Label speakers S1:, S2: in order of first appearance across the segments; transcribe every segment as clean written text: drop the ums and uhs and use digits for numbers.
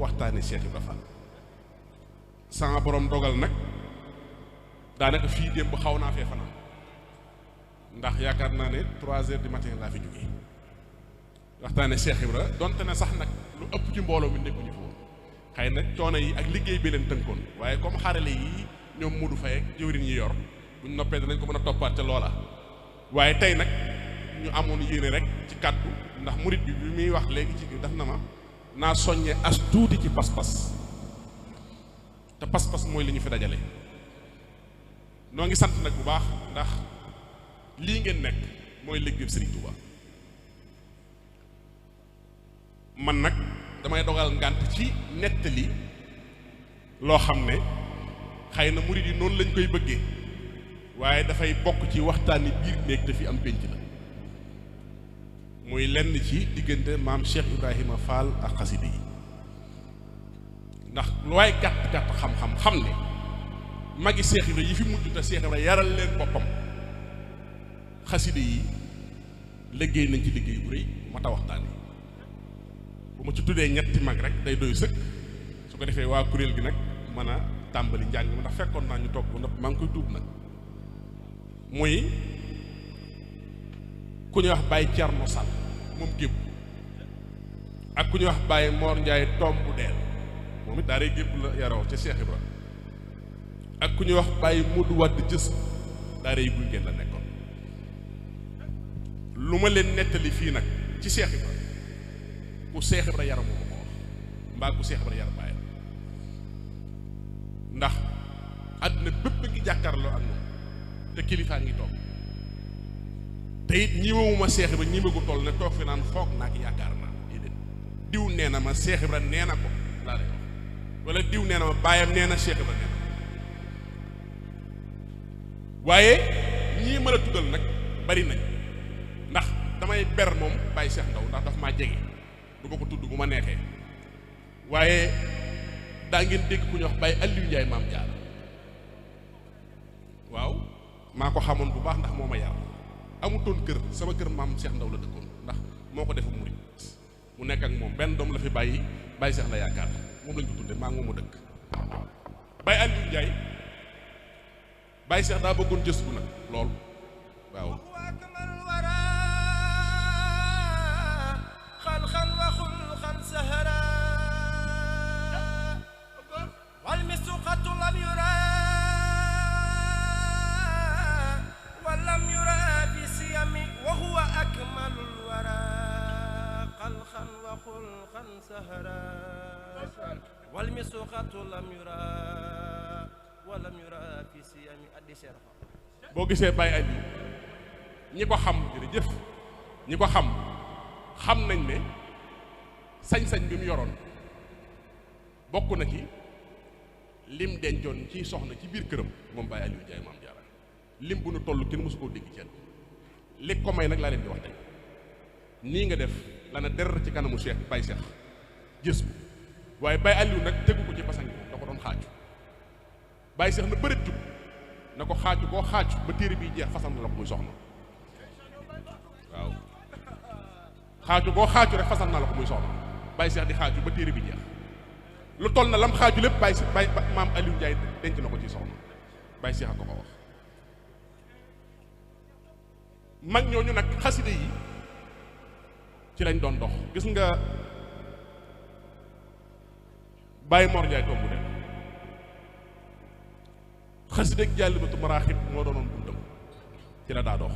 S1: waxtaane Cheikh Ibra Fall sama borom dogal nag daanaka fii démb xaw naa fee fanaan ndax yaakaar naa ne 3 heures du matin laa fi jógee waxtaane Cheikh Ibra donte ne sax nag lu ëpp ci mbooloo mi nekkuñu fi woon xëy na coono yi ak liggéey bi leen tënkoon waaye comme xarale yi ñoom Modou Faye ak jëwriñ yi yor buñ noppee danañ ko mën a toppaat ca loola waaye tey nag ñu amoon yéene rek ci kàddu ndax murit bi muy wax léegi ci daf na ma naa soññe as tuuti ci pas-pas te pas-pas mooy li ñu fi dajale noo ngi sant nag bu baax ndax lii ngeen nekk mooy liggéey Serigne Touba man nag damay dogal ngànt ci nettali loo xam ne xëy na murit yi noonu lañ koy bëggee waaye dafay bokk ci waxtaani biir néeg te fi am pénc la muy lenn ci diggante maam Cheikh Ibrahima Fall ak xaside yi ndax lu waay gàtt-gàtt xam-xam xam ne magi Cheikh Ibra yi fi mujj te Cheikh Ibra yaral leen boppam xaside yi liggéey nañ ci liggéey bu rëy mat a waxtaane bu ma ci tuddee ñetti mag rek day doy sëkk su ko defee waa kuréel gi nag mën a tàmbali njàng mi ndax fekkoon naa ñu toog ba nopp maa ngi koy tuub nag muy ku ñuy wax Baye Thierno Sall moom gépp ak ku ñuy wax Baye Mor Ndiaye tomb bu deel moom it daaree gépp la yaroo ca Cheikh Ibra ak ku ñuy wax Baye Modou Wade jës daaree guy ngeen la nekkoon lu ma leen nettali fii nag ci Cheikh Ibra ku Cheikh Ibra yaram moo ko wax mbaa ku Cheikh Ibra yaram bàyyi ndax àdduna bépp ngi jàkkaarloo ak moom te kilifaa ngi toog te it ñiwewuma Cheikh Ibra ñi ma ko toll ne toog fi naan foog naa ki yaakaar naa déedéet diw nee na ma Cheikh Ibra nee na ko laa lay wax wala diw nee na ma baayam nee na Cheikh Ibra nee na waaye ñii mën a tuddal nag bari nañ ndax damay ber moom Baye Cheikh Ndaw ndax daf maa jege du ma ko tudd bu ma neexee waaye daa ngeen dégg ku ñuy wax Baye Aliou Ndiaye maam Diarra waaw maa ko xamoon bu baax ndax moo ma yar amutoon kër sama kër maam Cheikh Ndaw la dëkkoon ndax moo ko defu murit mu nekk ak moom benn doom la fi bàyyi Baye Cheikh la yaakaar moom lañ ko tudde maa ngi moom a dëkk Baye Aliou Ndiaye Baye Cheikh daa bëggoon jës bu nag lool waaw
S2: xalxan wa xulxan sahara wal misuqatu lam yura ولم يرى بسيم وهو أكمل الورى خلقا وخلقا سهرا والمسوقة لم يرى ولم يرى بسيم الدسر
S1: boo gisee Baye Aliou ñi ko xam jërëjëf ñi ko xam nañ ne sañ-sañ bi mu yoroon bokk na ci lim dencoon ci soxna ci biir këram moom Baye Aliou Ndiaye maam Diarra lim bu nu toll kenn mësu koo dégg ci li ko may nag laa leen di wax tey nii nga def la na der ci kanamu Cheikh Baye Cheikh gis bu waaye Baye Aliou nag tegu ko ci basang bi da ko doon xaaju Baye Cheikh na bërit jug na ko xaaju boo xaaju ba téere bi jeex fasal na la ko muy soxna waaw xaaju boo xaaju rek fasal na la ko muy soxna Baye Cheikh di xaaju ba téere bi jeex lu toll na lam xaaju lépp Baye maam Aliou Ndiaye denc na ko ci soxna Baye Cheikh a ko wax mag ñooñu nag xaside yi ci lañ doon dox gis nga Baye Mor Ndiaye tombu de xaside ak Jaalibatu Maraaxib moo doonoon buntam ci la daa dox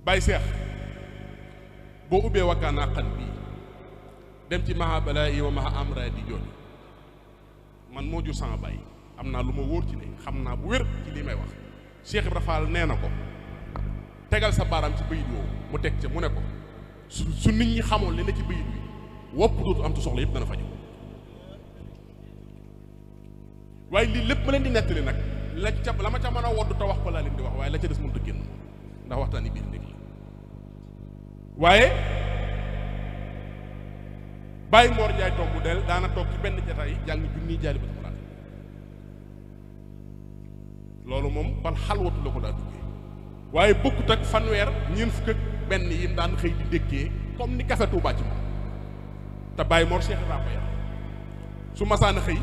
S1: Baye Cheikh boo ubbee wakkaanaa xan bii dem ci maha balaa yi wa maha amra di jooni man moo jur sama baay am naa lu ma wóor ci ne xam naa bu wér ci lii may wax Cheikh Ibra Fall nee na ko tegal sa baaraam ci bayit woowu mu teg ca mu ne ko su nit ñi xamoon li ne ci bayit bi wopp dootu am ci soxla yëpp dana faju waaye lii lépp ma leen di nettali nag la ma ca mën a woddu te wax ko laa leen di wax waaye la ca des mënut a génn ndax waxtaan yi biir ndég la waaye Baye Mor Ndiaye toog bu del daana toog ci benn jataay jàng junniy Jaalibatu Maraaxib loolu moom ban xalwatu la ko daa duggee waaye bokkut ak fanweer ñeent fukk ak benn yi daan xëy di dékkee comme ni café Touba ci moom te Baye Mor Cheikh Ibra ko yar su masaana xëy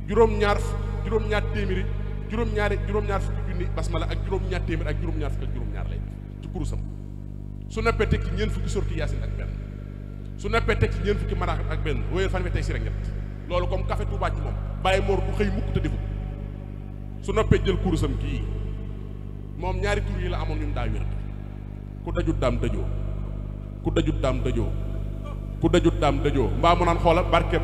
S1: juróom-ñaar téeméeri juróom-ñaar fukki junni basmala ak juróom-ñaar téeméer ak juróom-ñaar fukki ak juróom-ñaar lay ci kurusam su noppee teg ci ñeent fukki sorti yaasin ak benn su noppee teg ci ñeent fukki maraaxib ak benn wóyal fan tey si rek ñett loolu comme café Touba ci moom Baye Mor bu xëy mukk te defu su noppee jël kurusam kii moom ñaari tur yi la amoon ñun daa wér ku dajut daam dajoo ku dajut daam dajoo ku dajut daam dajoo mbaa mu naan xoola barkeb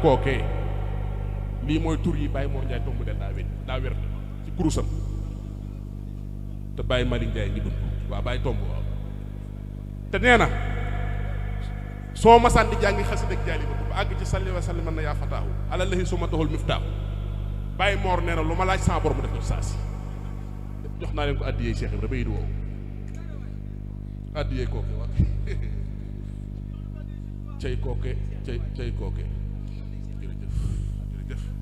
S1: kookee lii mooy tur yi Baye Mor Ndiaye tomb del daa wér ci kurusam te Baye Malick Ndiaye ngi dund waaw Baye tomb waaw te nee na soo masaan di jàngi xasida ak jaali ba àgg ci salli wa sallim na yaa fataahu alallahi suma doxul miftaahu Baye Mor nee na lu ma laaj sama borom mu def ko saa si jox naa leen ko addiyee Cheikh Ibra bayit woowu addiyee kooke wax cay kooke cay kooke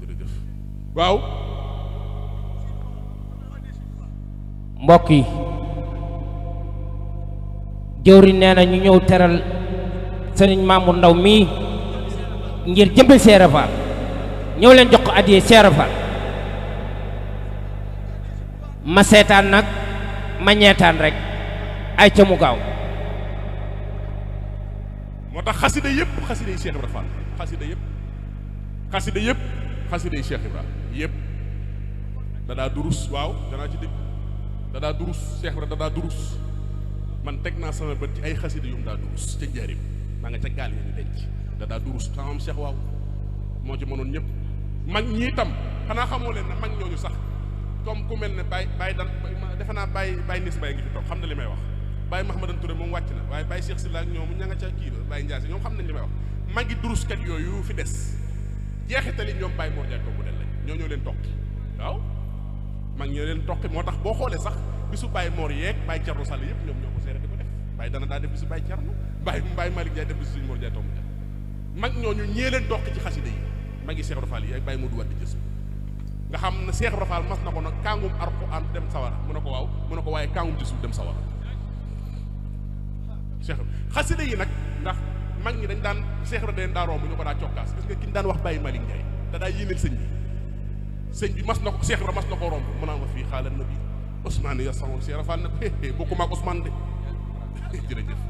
S1: jërëjëf waaw
S3: mbokk yi jëwriñ nee na ñu ñëw teral sëriñ Mamour Ndaw mii ngir jëmbal Seera Faal ñëw leen jox ko addiyee Seera Faal ma seetaan nag ma ñeetaan rek ay ca mu gaaw
S1: moo tax xasida yëpp xasida yi Cheikh Ibra Fall xasida yëpp xasida yi Cheikh Ibra yëpp dadaa durus waaw danaa ci dégg dadaa durus Cheikh Ibra dadaa durus man teg naa sama bët ci ay xasida yum daa durus ca njaarim maa nga ca gaal yi ñu denc dadaa durus tamam Cheikh waaw moo ci mënoon ñëpp mag ñi itam xanaa xamoo leen ne mag ñooñu sax comme ku mel ne Baye dan defe naa Baye Nis Baye ngi fi toog xam na li may wax Baye Mahamadan Touré moom wàcc na waaye Baye Cheikh Sylla ak ñoom ña nga ca kii ba Baye Ndiasse ñoom xam nañ li may wax magi duruskat yooyu fi des jeexitali ñoom Baye Mor Ndiaye tombu del lañ ñoo leen toqi waaw mag ñoo leen toqi moo tax boo xoolee sax bisu Baye Mor yeeg Baye Thierno Sall yëpp ñoom ñoo ko seere di ko def Baye dana daa def bisu Baye Thierno Baye Malick Ndiaye def bisu Sëñ Mor Ndiaye tombu del mag ñooñu ñee leen toqi ci xasida yi magi Cheikh Rafal yi ak Baye Modou Wade jës nga xam ne Cheikh Rafal mas na ko nag kàngum Alxuraan dem sawara mu ne ko waaw mu ne ko waaye kàngum jësul dem sawara Cheikh xasida yi nag ndax mag ñi dañ daan Cheikh Ra dañ daa romb ñu ko daa cokkaas gis nga ki ñu daan wax Baye Malick Ndiaye da daa yéeneel sëñ bi mas na ko Cheikh Ra mas na ko romb mu naan ma fii xaaral na bi Ousmane ya sawoon Cheikh Rafal nag bokkuma ak Ousmane de jërëjëf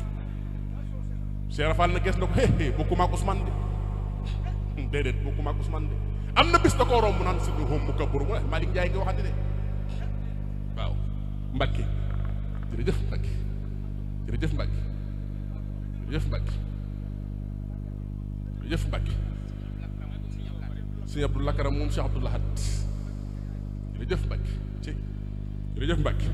S1: Cheikh Rafal na ges na ko bokkuma ak Ousmane de déedéet bokkuma ak Ousmane de am na bis da koo romb naan si hom mu kaburu mu ne Malick Ndiaye nga waxati de waaw Mbacke jërëjëf Mbacke jërëjëf Mbacke jërëjëf Mbacke jërëjëf Mbacke sëñ Abdou Lakaram moom Cheikh Abdou Lahad jërëjëf Mbacke ci jërëjëf Mbacke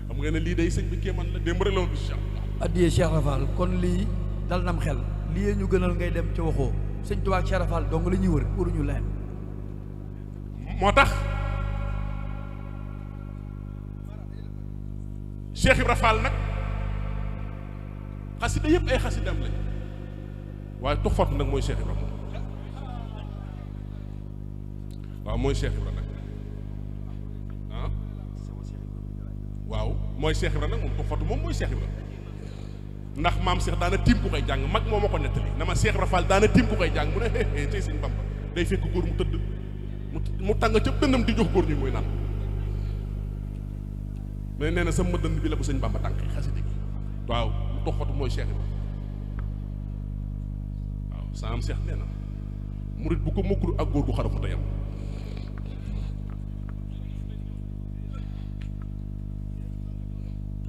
S1: xam nga ne lii day sëñ bi kéemaan la démb rek la woon bis Cheikh
S4: addiyee Cheikh Rafal kon lii dal nam xel lii ñu gënal ngay dem ci waxoo sëñ Tuubaa ak Cheikh Rafal dong la ñuy wër waruñu leen
S1: moo tax Cheikh Ibra Fall nag xasida yëpp ay xasidam lañ waaye tuxfatu nag mooy Cheikh Ibra moom waaw mooy Cheikh Ibra nag ah waaw mooy Cheikh Ibra nag moom tuxfatu moom mooy Cheikh Ibra ndax maam Cheikh daana tiim ku koy jàng mag moo ma ko nettali na ma Cheikh Ibra Fall daana tiim ku koy jàng mu ne tey sëñ Bamba day fekk góor mu tëdd mu tàng ca dënnam di jox góor ñi muy naan mais nee na sama dënd bi la ko sëñ Bamba tànk xasida gi waaw mu toxfatu mooy Cheikh Ibra waaw saam Cheikh nee na murit bu ko mokkul ak góor gu xarafu tayam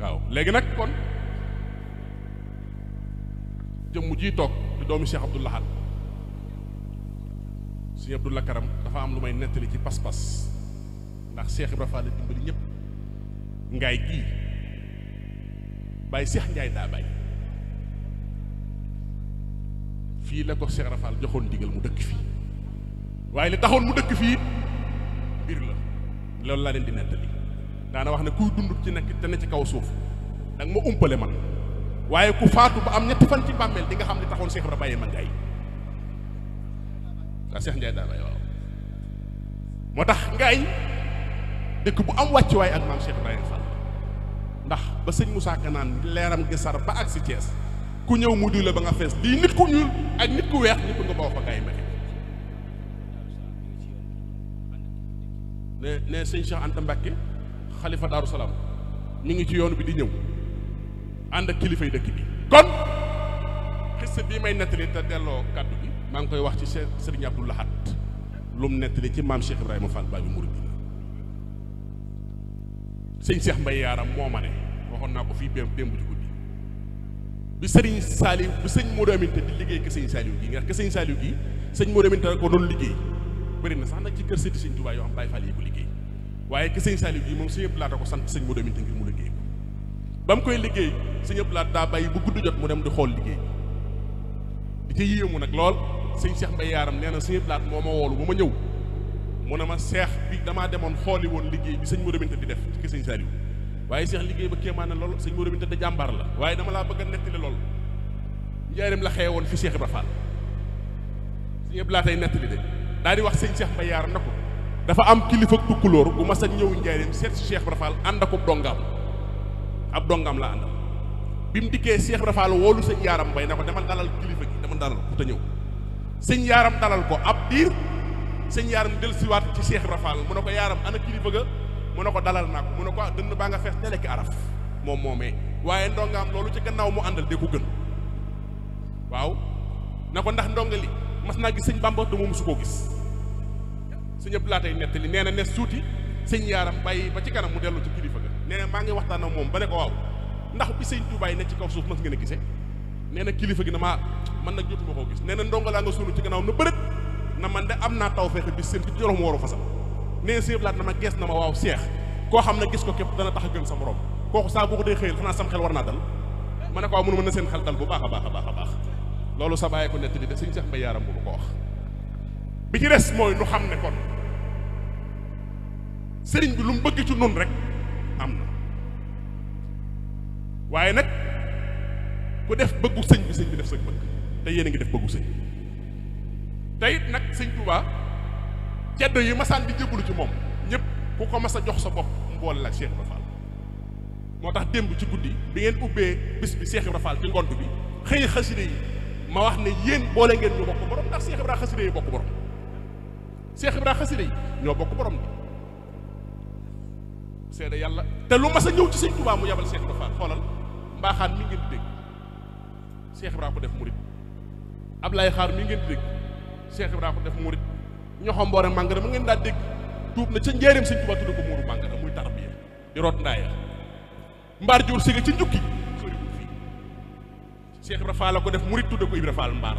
S1: waaw léegi nag kon jëmm ji toog di doomi Cheikh Abdou Lahad Sëñ Abdou Lakaram dafa am lu may nettali ci pas-pas ndax Cheikh Ibra Fall dimbali ñëpp ngaay gii Baye Cheikh Ndiaye daa bay fii la ko Cheikh Ibra Fall joxoon ndigal mu dëkk fii waaye li taxoon mu dëkk fii mbir la loolu laa leen di nettali daana wax ne kuy dund ci nekk te ne ci kaw suuf danga ma umpale man waaye ku faatu ba am ñetti fan ci bàmmeel di nga xam ne taxoon Cheikh Ibra bàyyee ma ngaay waa Cheikh Ndiaye daa bay waaw moo tax ngaay dëkk bu am wàcc waaye ak maam Cheikh Ibrahima Fall ndax ba sëñ Moussa Ka naan leeram gi sar ba ak si Thiès ku ñëw mu diw la ba nga fees lii nit ku ñuul ak nit ku weex ñëpp nga boo fa gaay mexe ne sëñ Cheikh Anta Mbacke xalifa Daaru Salaam mi ngi ci yoonu bi di ñëw ànd ak kilifay dëkk bi kon xissa bii may nettali te delloo kàddu gi maa ngi koy wax ci Serigne Abdou Lahad lu mu nettali ci maam Cheikh Ibrahima Fall Babi Mouridina sëñ Cheikh Mbaye Yaaram moo ma ne waxoon naa ko fii démb ci guddi bi Serigne Saliou bi sëñ Modou Aminta di liggéey ke sëñ Saliou gi nga ke sëñ Saliou gi sëñ Modou Aminta ko doon liggéey bëri na sax nag ci kër sëti sëñ Touba yoo xam Baye Fall yi ko liggéey waaye ke sëñ Saliou gi moom sëñ Abdou Lahad ko sant sëñ Modou Aminta ngir mu liggéey ko ba mu koy liggéey sëñ Abdou Lahad daa bàyyi bu gudd jot mu dem di xool liggéey di ca yéemu nag lool sëñ Cheikh Mbaye Yaaram nee na sëñ Abdou Lahad moo ma woolu ba ma ñëw mu ne ma seex bi damaa demoon xooli woon liggéey bi sëñ Modou Aminta di def ci sëñ Saliou waaye seex liggéey ba kéemaan na lool sëñ Modou Aminta da jàmbaar la waaye dama laa bëgg a nettali lool njaareem la xewe woon fi Cheikh Ibra Fall sëñ Abdou Lahad tey nettali de daal di wax sëñ Cheikh Mbaye Yaaram na ko dafa am kilifa tukkulóor bu mas a ñëw njaareem seet si Cheikh Ibra Fall ànd ak ab dongam la àndal bi mu dikkee Cheikh Ibra Fall woolu sëñ Yaaram Mbay na ko demal dalal kilifa gi demal dalal ko te ñëw sëñ Yaaram dalal ko ab diir sëñ Yaaram dellusiwaat ci Cheikh Ibra Fall mu ne ko Yaaram ana kilifa ga mu ne ko dalal naa ko mu ne ko dënn baa nga fees delekki araf moom moomee waaye ndongaam loolu ci gannaaw mu àndal de ko gën waaw na ko ndax ndonga li mas naa gis sëñ Bamba te moom su koo gis sëñ Abdou Lahad tey nettali nee na ne suuti sëñ Yaaram bàyyi ba ci kanam mu dellu ci kilifa ga nee na maa ngi waxtaan ak moom ba ne ko waaw ndax bi sëñ Touba yi nekk ci kaw suuf mas ngeen a gisee nee na kilifa gi na maa man nag jotuma koo gis nee na ndonga laa nga sunu ci gannaaw na bërët na man de am naa taw fexe bi seen ci joroom waru fasal nee na sëñ Abdou Lahad na ma gees na ma waaw seex koo xam ne gis ko képp dana tax a gën sa morom kooku saa boo ko dee xëyal xanaa sam xel war naa dal ma ne ko waaw mënu mën na seen xel dal bu baax a baax a baax a baax loolu sa bàyyi ko nettali de sëñ Cheikh Mbaye Yaaram bu ko wax bi ci des mooy nu xam ne kon sëriñ bi lu mu bëgg ci nun rek am na waaye nag ku def bëggu sëñ bi def sa bëgg te yéen a ngi def bëggu sëñ te it nag sëñ Touba ceddo yi masaan di jébbalu ci moom ñëpp ku ko mas a jox sa bopp mu boole la Cheikh Ibra Fall moo tax démb ci guddi bi ngeen ubbee bis bi Cheikh Ibra Fall ci ngont bi xëy xaside yi ma wax ne yéen boole ngeen ñu bokk borom ndax Cheikh Ibra xaside yi bokk borom Cheikh Ibra xaside yi ñoo bokk borom bi seede yàlla te lu mas a ñëw ci sëñ Touba mu yabal Cheikh Ibra Fall xoolal mbaaxaan mi ngeen di dégg Cheikh Ibra ko def murit Ablaye Xaar mi ngeen di dégg Cheikh Ibra ko def murit ñoxo mboore màngara mu ngeen daa dégg tuub na ca njéeréem sëñ Touba tudd ko muuru màngara muy tarbiya di root ndaaya mbaar jur siga ci njukki soriwul fii Cheikh Ibra Fall la ko def murit tudd ko Ibra Fall mbaar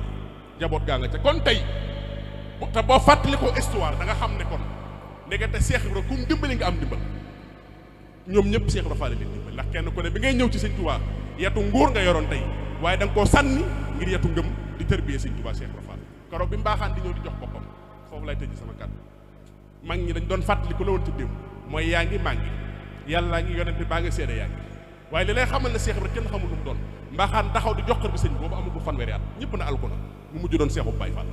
S1: jaboot gaa nga ca kon tey te boo fàttali ko histoire da nga xam ne kon ndekete Cheikh Ibra kum dimbali nga am dimbal ñoom ñëpp Cheikh Ibra Fall leen dimbal ndax kenn ku ne bi ngay ñëw ci sëñ Touba yetu nguur nga yoroon tey waaye da nga koo sànni ngir yetu ngëm di tërbiyee sëñ Touba Cheikh Ibra Fall keroog bi mbaaxaan di ñëw di jox boppam foofu lay tëj sama kàddu mag ñi dañ doon fàttali ko la woon ci démb mooy yaa ngi maa ngi yàllaa ngi yonente baa ngi seede yaa ngi waaye li lay xamal ne Cheikh Ibra kenn xamul lu mu doon mbaaxaan taxaw di jox kër bi sëñ boobu amul bu fanweeri at ñëpp na alko na mu mujj doon Cheikhu Baye Fall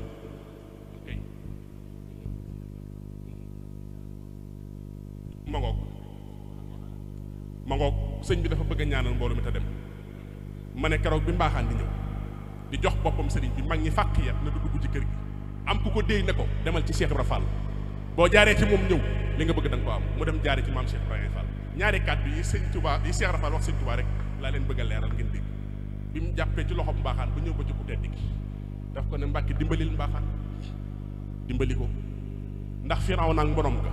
S1: ma ngoog sëñ bi dafa bëgg a ñaanal mbooloo mi te dem ma ne keroog bi mbaaxaan di ñëw di jox boppam sëriñ bi mag ñi fàq yat na du dugg ci kër gi am ku ko déy ne ko demal ci Cheikh Ibra Fall boo jaaree ci moom ñëw li nga bëgg da nga ko am mu dem jaaree ci maam Cheikh Ibrahima Fall ñaari kàddu yi sëñ Touba yi Cheikh Ibra Fall wax sëñ Touba rek laa leen bëgg a leeral ngeen dégg bi mu jàppee ci loxob mbaaxaan ba ñëw ba ci ku tedd gi daf ko ne Mbàkke dimbalil mbaaxaan dimbali ko ndax Firawna ak borom ga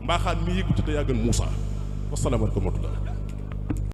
S1: mbaaxaan mi yëggu ci te yaa gën Muusa wasalaamaaleykum wa rahmatullah